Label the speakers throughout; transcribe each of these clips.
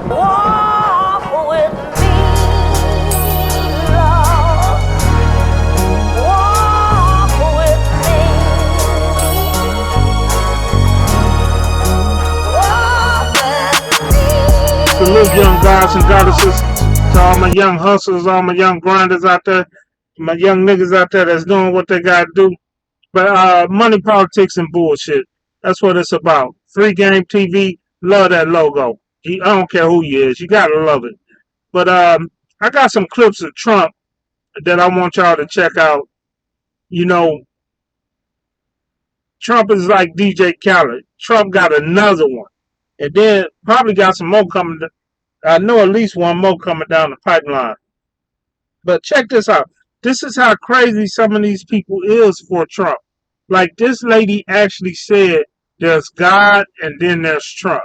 Speaker 1: Walk with me, Lord. Walk with me. Walk with me.
Speaker 2: Salute, young gods and goddesses, to all my young hustlers, all my young grinders out there, my young niggas out there that's doing what they gotta do. But money, politics, and bullshit. That's what it's about. Free game TV, love that logo. I don't care who you is, you gotta love it. But I got some clips of Trump that I want y'all to check out. You know, Trump is like DJ Khaled. Trump got another one. And then probably got some more coming. I know at least one more coming down the pipeline. But check this out. This is how crazy some of these people is for Trump. Like this lady actually said there's God and then there's Trump.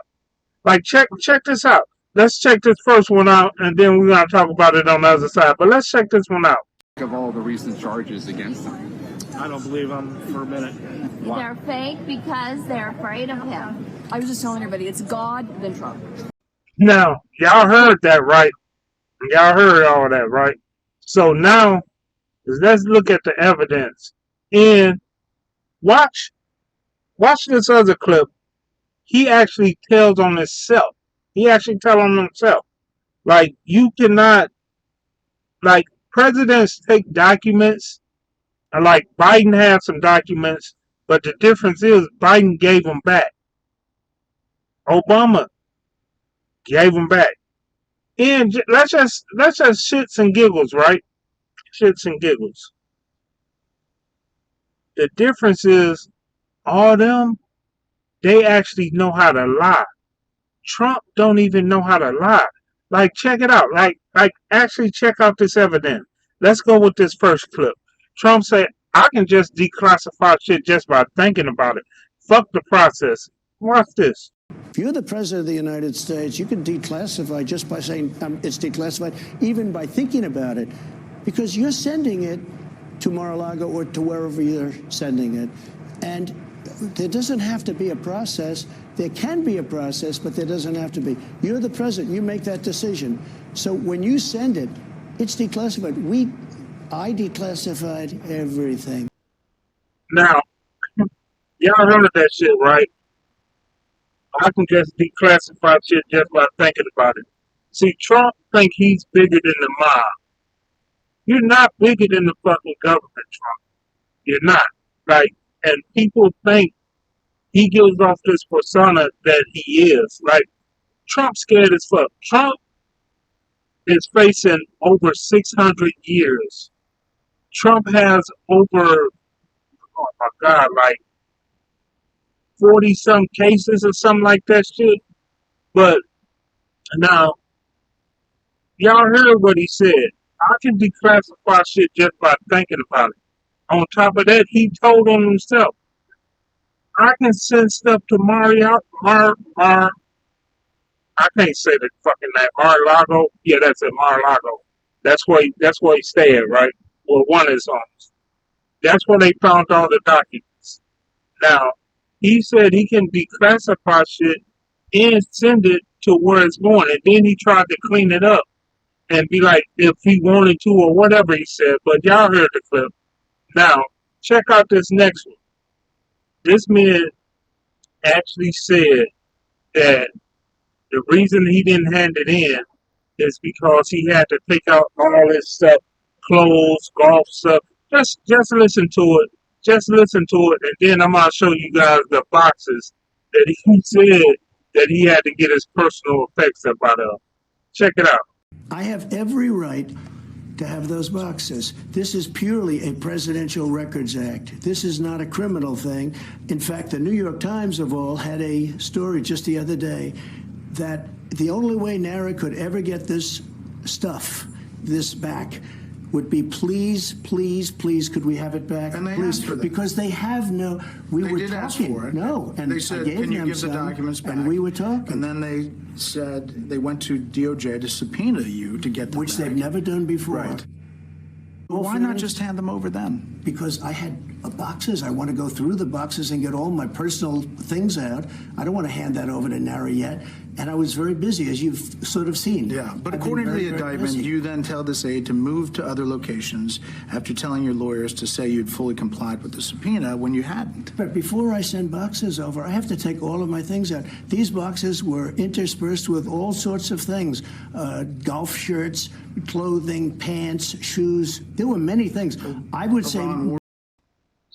Speaker 2: Like check this out. Let's check this first one out and then we're gonna talk about it on the other side. But let's check this one out.
Speaker 3: Of all the recent charges against him.
Speaker 2: I don't believe him for a minute.
Speaker 3: Why?
Speaker 4: They're fake because they're afraid of him. I was just telling everybody, it's God, then Trump.
Speaker 2: Now, y'all heard that, right? Y'all heard all that, right? So now, let's look at the evidence. And watch this other clip. He actually tells on himself. He actually tells on himself. Like, you cannot, like, presidents take documents, and like, Biden has some documents, but the difference is Biden gave them back. Obama gave them back. And let's just shits and giggles, right? Shits and giggles. The difference is all them, they actually know how to lie. Trump don't even know how to lie. Like, check it out. Like actually check out this evidence. Let's go with this first clip. Trump said, I can just declassify shit just by thinking about it. Fuck the process. Watch this.
Speaker 5: If you're the president of the United States, you can declassify just by saying it's declassified, even by thinking about it, because you're sending it to Mar-a-Lago or to wherever you're sending it. And there doesn't have to be a process. There can be a process, but there doesn't have to be. You're the president. You make that decision. So when you send it, it's declassified. I declassified everything.
Speaker 2: Now, y'all heard that shit, right? I can just declassify shit just by thinking about it. See, Trump think he's bigger than the mob. You're not bigger than the fucking government, Trump. You're not. Like, and people think he gives off this persona that he is. Like, Trump's scared as fuck. Trump is facing over 600 years. Trump has over, oh my God, like 40-some cases or something like that shit. But now, y'all heard what he said. I can declassify shit just by thinking about it. On top of that, he told on himself, I can send stuff to I can't say the fucking name. Mar-a-Lago. Yeah, that's it, Mar-a-Lago. That's where he stayed, right? Well, one of his homes. That's where they found all the documents. Now, he said he can declassify shit and send it to where it's going. And then he tried to clean it up and be like, if he wanted to or whatever he said. But y'all heard the clip. Now, check out this next one. This man actually said that the reason he didn't hand it in is because he had to take out all his stuff, clothes, golf stuff. Just listen to it. Just listen to it, and then I'm going to show you guys the boxes that he said that he had to get his personal effects up out of. Check it out.
Speaker 5: I have every right to have those boxes. This is purely a Presidential Records Act. This is not a criminal thing. In fact, the New York Times of all had a story just the other day that the only way NARA could ever get this stuff, this back, would be please, please, please, could we have it back?
Speaker 6: And they
Speaker 5: please,
Speaker 6: asked for them.
Speaker 5: because they have no. We
Speaker 6: They
Speaker 5: were
Speaker 6: did
Speaker 5: talking.
Speaker 6: ask for it.
Speaker 5: No, and
Speaker 6: they said,
Speaker 5: I gave
Speaker 6: "Can you
Speaker 5: them
Speaker 6: give the
Speaker 5: some,
Speaker 6: documents back?"
Speaker 5: and we were talking.
Speaker 6: And then they said they went to DOJ to subpoena you to get them
Speaker 5: which
Speaker 6: back.
Speaker 5: they've never done before.
Speaker 6: Right. Well, why not just hand them over then?
Speaker 5: Because I had boxes. I want to go through the boxes and get all my personal things out. I don't want to hand that over to NARA yet. And I was very busy, as you've sort of seen.
Speaker 6: Yeah, but
Speaker 5: I've been
Speaker 6: according to
Speaker 5: very,
Speaker 6: the
Speaker 5: very
Speaker 6: indictment,
Speaker 5: busy.
Speaker 6: you then tell this aide to move to other locations after telling your lawyers to say you'd fully complied with the subpoena when you hadn't.
Speaker 5: But before I send boxes over, I have to take all of my things out. These boxes were interspersed with all sorts of things, golf shirts, clothing, pants, shoes. There were many things. I would say...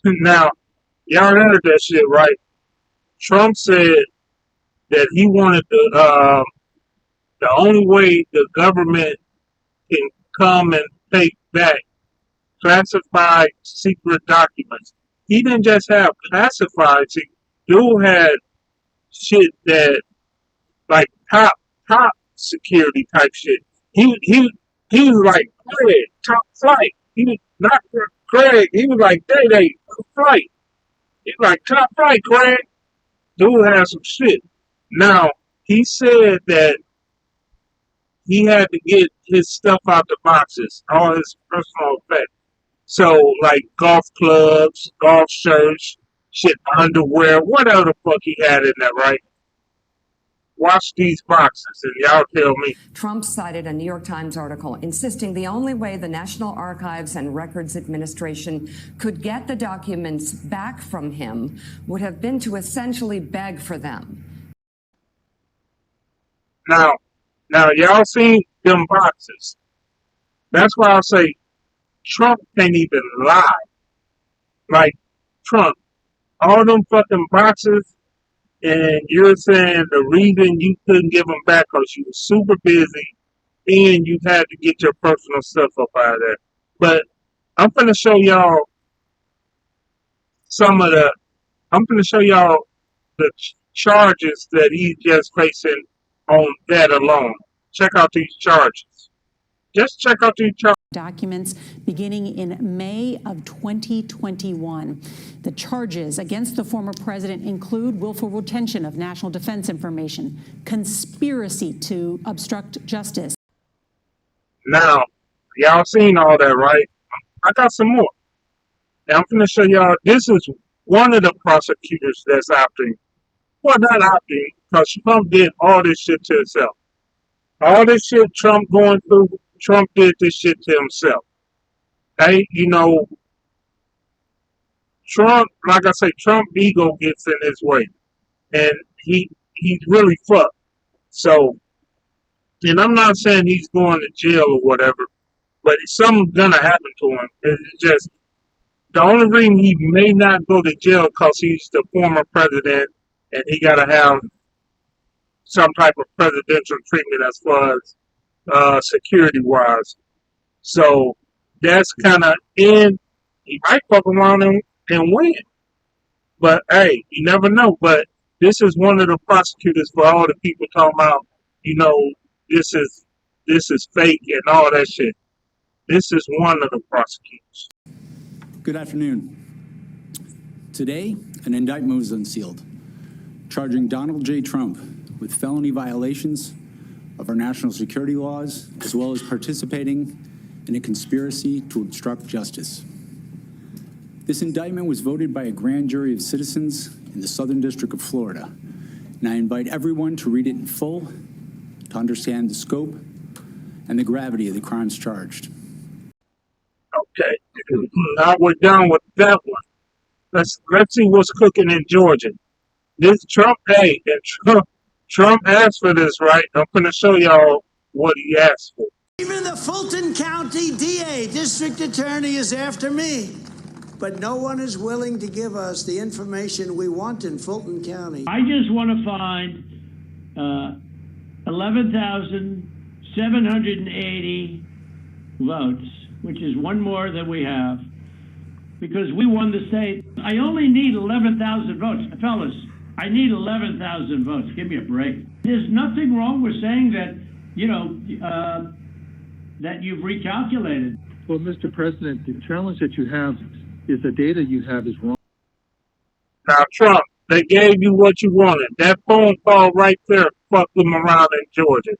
Speaker 2: Now, y'all heard that shit, right? Trump said that he wanted the only way the government can come and take back classified secret documents. He didn't just have classified. Dude had shit that like top security type shit. He was like Craig, top flight. He was not Craig. He was like Day flight. He was like top flight, Craig. Dude had some shit. Now he said that he had to get his stuff out the boxes, all his personal effects. So, like golf clubs, golf shirts, shit, underwear, whatever the fuck he had in there, right? Watch these boxes and y'all tell me.
Speaker 7: Trump cited a New York Times article insisting the only way the National Archives and Records Administration could get the documents back from him would have been to essentially beg for them.
Speaker 2: Now, y'all seen them boxes. That's why I say Trump can't even lie. Like, Trump, all them fucking boxes, and you're saying the reason you couldn't give them back because you were super busy and you had to get your personal stuff up out of there. But I'm going to show y'all the charges that he's just facing on that alone. Check out these charges. Just check out these charges.
Speaker 8: Documents beginning in May of 2021. The charges against the former president include willful retention of national defense information, conspiracy to obstruct justice.
Speaker 2: Now, y'all seen all that, right? I got some more. And I'm going to show y'all, this is one of the prosecutors that's opting. Well, not opting, because Trump did all this shit to himself. All this shit Trump going through, Trump did this shit to himself. Hey, Trump, like I say, Trump ego gets in his way. And he's really fucked. So, and I'm not saying he's going to jail or whatever, but something's going to happen to him. It's just, the only reason he may not go to jail because he's the former president and he got to have some type of presidential treatment as far as security-wise. So that's kind of in. He might fuck around and win. But, hey, you never know. But this is one of the prosecutors for all the people talking about, this is fake and all that shit. This is one of the prosecutors.
Speaker 9: Good afternoon. Today, an indictment was unsealed, charging Donald J. Trump with felony violations of our national security laws, as well as participating in a conspiracy to obstruct justice. This indictment was voted by a grand jury of citizens in the Southern District of Florida, and I invite everyone to read it in full to understand the scope and the gravity of the crimes charged.
Speaker 2: Okay, now we're done with that one. Let's see what's cooking in Georgia. This Trump, Trump asked for this, right? I'm going to show y'all what he asked for.
Speaker 5: Even the Fulton County DA, district attorney, is after me. But no one is willing to give us the information we want in Fulton County.
Speaker 10: I just want to find 11,780 votes, which is one more than we have, because we won the state. I only need 11,000 votes. Fellas, I need 11,000 votes. Give me a break. There's nothing wrong with saying that, that you've recalculated.
Speaker 11: Well, Mr. President, the challenge that you have is the data you have is wrong.
Speaker 2: Now, Trump, they gave you what you wanted. That phone call right there fucked them around in Georgia.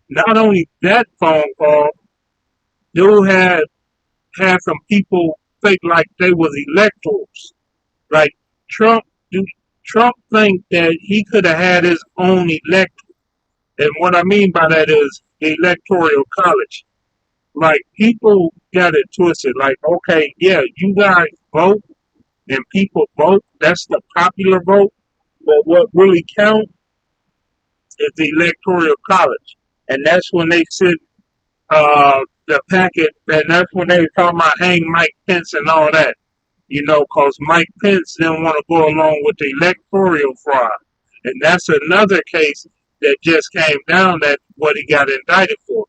Speaker 2: Not only that phone call, dude had some people think like they was electors. Like Trump think that he could have had his own elector. And what I mean by that is the electoral college. Like people got it twisted. Like, okay, yeah, you guys vote and people vote. That's the popular vote. But what really counts is the electoral college, and that's when they send the packet, and that's when they talking about hang Mike Pence and all that. You know, because Mike Pence didn't want to go along with the electoral fraud, and that's another case that just came down. That what he got indicted for.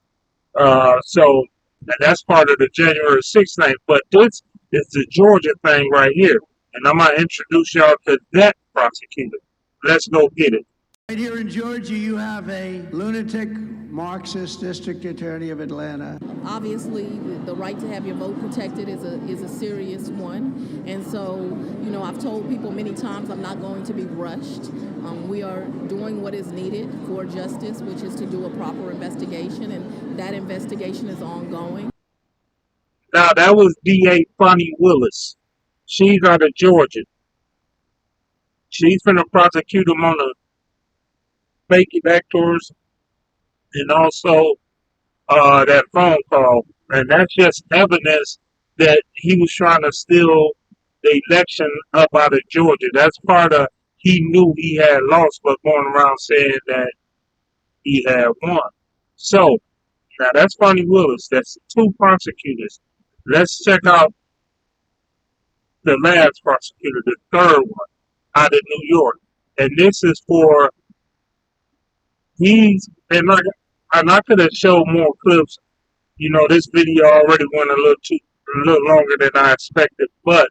Speaker 2: So and that's part of the January 6th thing. But this is the Georgia thing right here. And I'm going to introduce y'all to that prosecutor. Let's go get it.
Speaker 5: Right here in Georgia, you have a lunatic Marxist district attorney of Atlanta.
Speaker 12: Obviously, the right to have your vote protected is a serious one. And so, you know, I've told people many times I'm not going to be rushed. We are doing what is needed for justice, which is to do a proper investigation, and that investigation is ongoing.
Speaker 2: Now, that was DA Fonnie Willis. She's out of Georgia. She's going to prosecute him on the fake electors and also that phone call. And that's just evidence that he was trying to steal the election up out of Georgia. That's part of he knew he had lost, but going around saying that he had won. So now that's Fonnie Willis. That's two prosecutors. Let's check out the last prosecutor, the third one, out of New York. And this is for and I could have showed more clips. You know, this video already went a little longer than I expected, but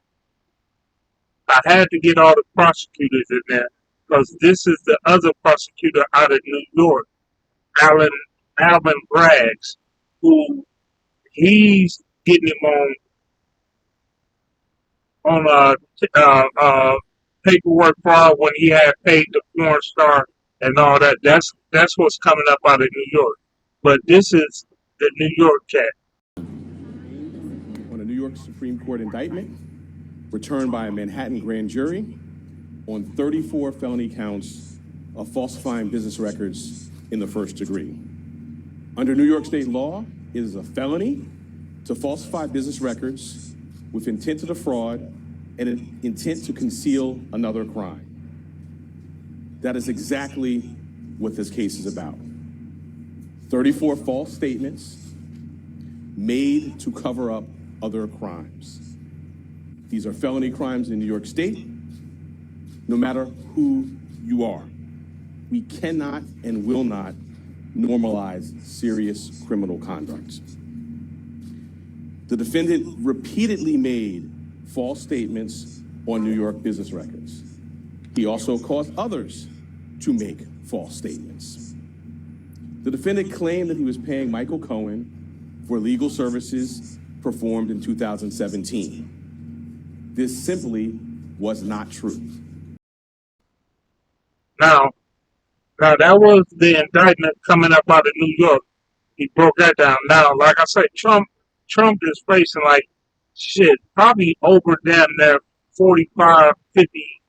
Speaker 2: I had to get all the prosecutors in there because this is the other prosecutor out of New York, Alvin Braggs, who he's getting him on paperwork fraud when he had paid the porn star and all that. That's what's coming up out of New York. But this is the New York cat.
Speaker 13: On a New York Supreme Court indictment returned by a Manhattan grand jury on 34 felony counts of falsifying business records in the first degree. Under New York state law, it is a felony to falsify business records with intent to defraud and an intent to conceal another crime. That is exactly what this case is about. 34 false statements made to cover up other crimes. These are felony crimes in New York State, no matter who you are. We cannot and will not normalize serious criminal conduct. The defendant repeatedly made false statements on New York business records. He also caused others to make false statements. The defendant claimed that he was paying Michael Cohen for legal services performed in 2017. This simply was not true.
Speaker 2: Now that was the indictment coming up out of New York. He broke that down. Now, like I said, Trump is facing like shit, probably over damn near 45, 50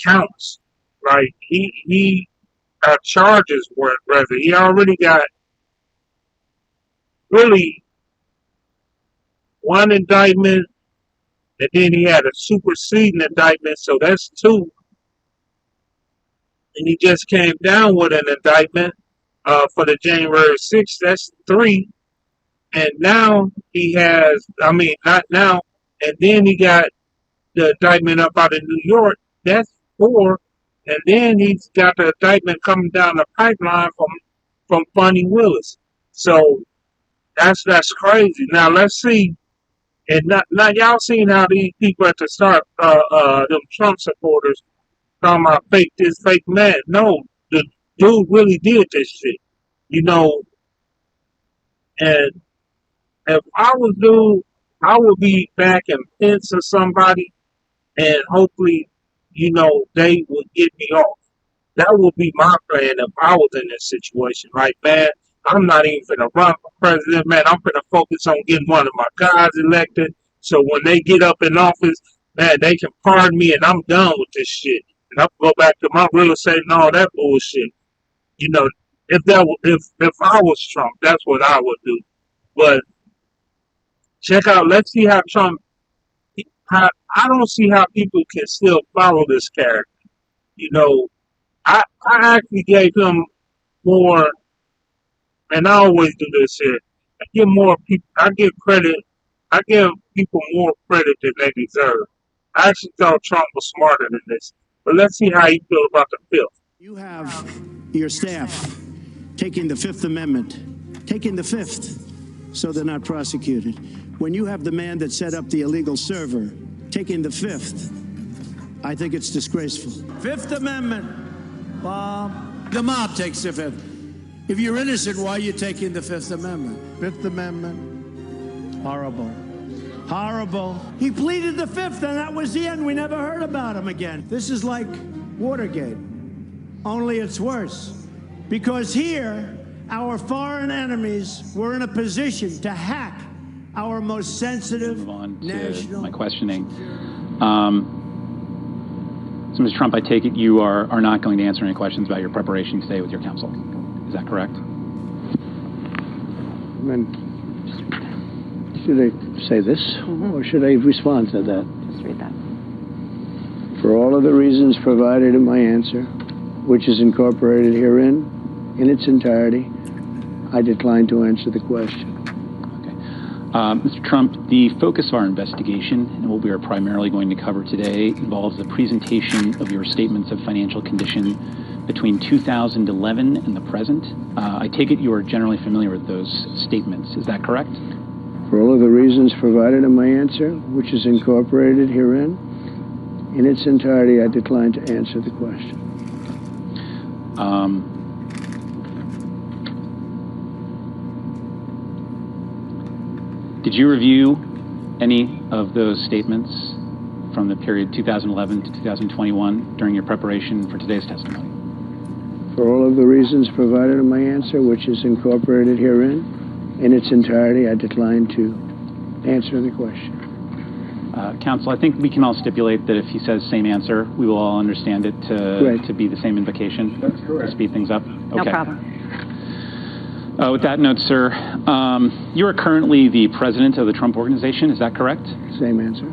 Speaker 2: counts. Like he charges were rather. He already got really one indictment, and then he had a superseding indictment, so that's two. And he just came down with an indictment for the January 6th, that's three. And now he has, I mean, not now, and then he got the indictment up out of New York, that's four. And then he's got the indictment coming down the pipeline from Fonnie Willis. So that's crazy. Now let's see. And now y'all seen how these people at the start, them Trump supporters talking about fake man. No, the dude really did this shit. You know, and if I was dude, I would be back in Pence or somebody, and hopefully, you know, they would get me off. That would be my plan if I was in this situation. Like, man, I'm not even finna run for president, man. I'm finna focus on getting one of my guys elected. So when they get up in office, man, they can pardon me and I'm done with this shit. And I'll go back to my real estate and all that bullshit. You know, if I was Trump, that's what I would do. But check out. Let's see how Trump. I don't see how people can still follow this character. You know, I actually gave him more, and I always do this here. I give more people. I give credit. I give people more credit than they deserve. I actually thought Trump was smarter than this. But let's see how you feel about the fifth.
Speaker 5: You have your staff taking the Fifth Amendment, taking the Fifth, so they're not prosecuted. When you have the man that set up the illegal server taking the Fifth, I think it's disgraceful. Fifth Amendment. The mob takes the Fifth. If you're innocent, why are you taking the Fifth Amendment? Fifth Amendment. Horrible. Horrible. He pleaded the Fifth, and that was the end. We never heard about him again. This is like Watergate, only it's worse. Because here, our foreign enemies were in a position to hack our most sensitive
Speaker 14: move on to
Speaker 5: national...
Speaker 14: my questioning. So, Mr. Trump, I take it you are not going to answer any questions about your preparation today with your counsel. Is that correct?
Speaker 5: Should I say this, or should I respond to that?
Speaker 15: Just read that.
Speaker 5: For all of the reasons provided in my answer, which is incorporated herein in its entirety, I decline to answer the question.
Speaker 14: Mr. Trump, the focus of our investigation and what we are primarily going to cover today involves the presentation of your statements of financial condition between 2011 and the present. I take it you are generally familiar with those statements. Is that correct?
Speaker 5: For all of the reasons provided in my answer, which is incorporated herein in its entirety, I decline to answer the question.
Speaker 14: Did you review any of those statements from the period 2011 to 2021 during your preparation for today's testimony?
Speaker 5: For all of the reasons provided in my answer, which is incorporated herein in its entirety, I decline to answer the question.
Speaker 14: Counsel, I think we can all stipulate that if he says same answer, we will all understand it to be the same invocation. That's correct. To speed things up. Okay.
Speaker 15: No problem.
Speaker 14: With that note, sir, you are currently the president of the Trump Organization. Is that correct?
Speaker 5: Same answer.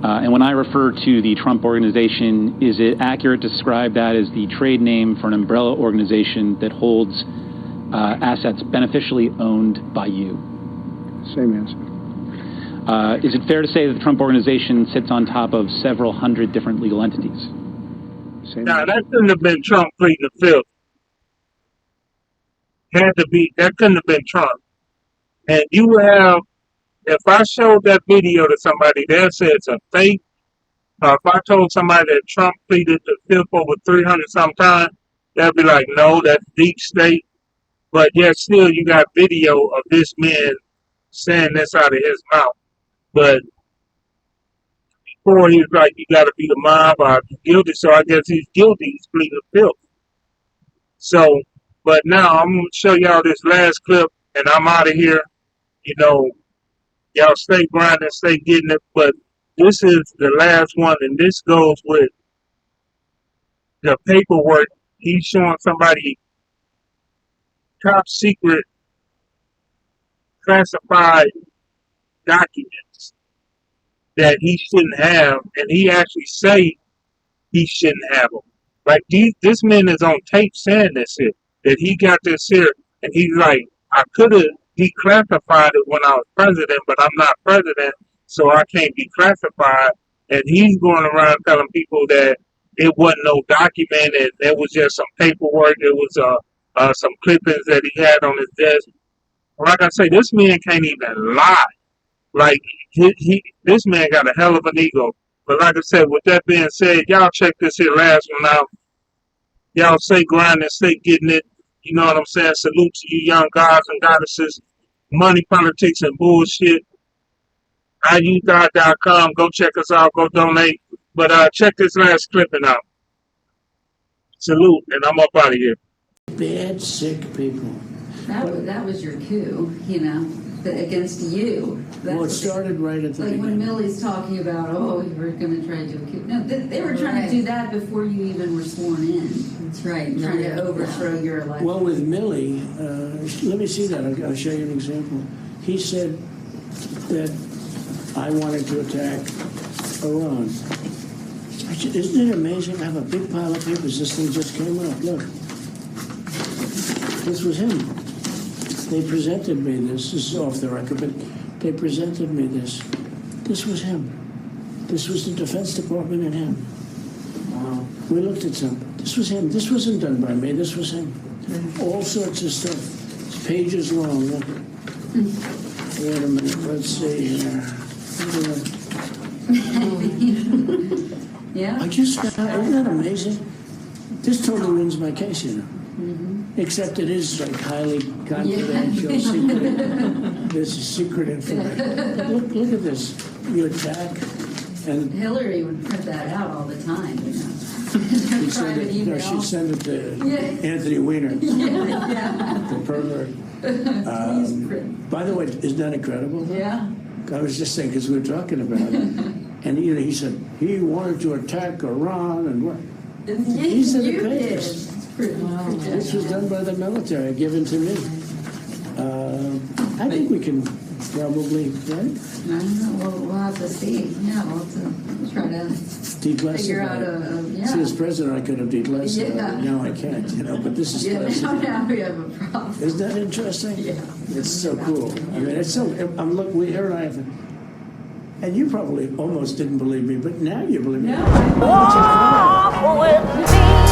Speaker 14: And when I refer to the Trump Organization, is it accurate to describe that as the trade name for an umbrella organization that holds assets beneficially owned by you?
Speaker 5: Same answer.
Speaker 14: Is it fair to say that the Trump Organization sits on top of several hundred different legal entities?
Speaker 2: Now, that couldn't have been Trump pleading the fifth. That couldn't have been Trump. And you have, if I showed that video to somebody, they'll say it's a fake. If I told somebody that Trump pleaded the fifth over 300 some times, they'll be like, no, that's deep state. But yet still you got video of this man saying this out of his mouth. But before he was like, you got to be the mob or guilty. So I guess he's guilty. He's pleading the fifth. So, but now I'm going to show y'all this last clip and I'm out of here. You know, y'all stay grinding, stay getting it. But this is the last one, and this goes with the paperwork. He's showing somebody top secret classified documents that he shouldn't have, and he actually say he shouldn't have them. Like this man is on tape saying this here, that he got this here, and he's like, I could have declassified it when I was president, but I'm not president, so I can't declassify. And he's going around telling people that it wasn't no document, and it was just some paperwork. It was some clippings that he had on his desk. Like I say, this man can't even lie. Like this man got a hell of an ego. But like I said, with that being said, y'all check this here last one out. Y'all stay grinding, stay getting it. You know what I'm saying? Salute to you young gods and goddesses. Money, politics, and bullshit. IUGod.com. Go check us out. Go donate. But check this last clipping out. Salute, and I'm up out of here.
Speaker 5: Bad, sick people.
Speaker 16: That was your coup, you know.
Speaker 15: against you.
Speaker 5: Well, it started right at the
Speaker 15: like when
Speaker 5: beginning.
Speaker 15: Millie's talking about, oh, you were going to try to accuse. No, they were trying to do that before you even were sworn in. That's right. Trying to overthrow your election.
Speaker 5: Well, with Millie, let me see that. I'll show you an example. He said that I wanted to attack Iran. Isn't it amazing? I have a big pile of papers. This thing just came up. Look. This was him. They presented me this. This is off the record, but they presented me this. This was him. This was the Defense Department and him. Wow. We looked at some. This was him. This wasn't done by me. This was him. All sorts of stuff. It's pages long. Look. Wait a minute. Let's see here.
Speaker 15: Yeah.
Speaker 5: I just found, isn't that amazing? This totally wins my case, you know. Except it is like highly confidential, secret. This is secret information. Look at this. You attack, and
Speaker 15: Hillary would print that out all the time. You know.
Speaker 5: she'd send it to Anthony Weiner, the pervert. By the way, isn't that incredible?
Speaker 15: Yeah.
Speaker 5: I was just saying, because we were talking about it, and he said he wanted to attack Iran, and what? These are the papers. This was done by the military, given to me. I think we can probably, right?
Speaker 15: I don't know. We'll have to see. Yeah, we'll have to try to figure out
Speaker 5: See, as president, I could have declassified.
Speaker 15: Yeah.
Speaker 5: Now I can't, but this is classified.
Speaker 15: now we have a problem.
Speaker 5: Isn't that interesting?
Speaker 15: Yeah.
Speaker 5: It's so cool. I mean, it's so. Here and I have, and you probably almost didn't believe me, but now you believe me.
Speaker 1: Walk with me.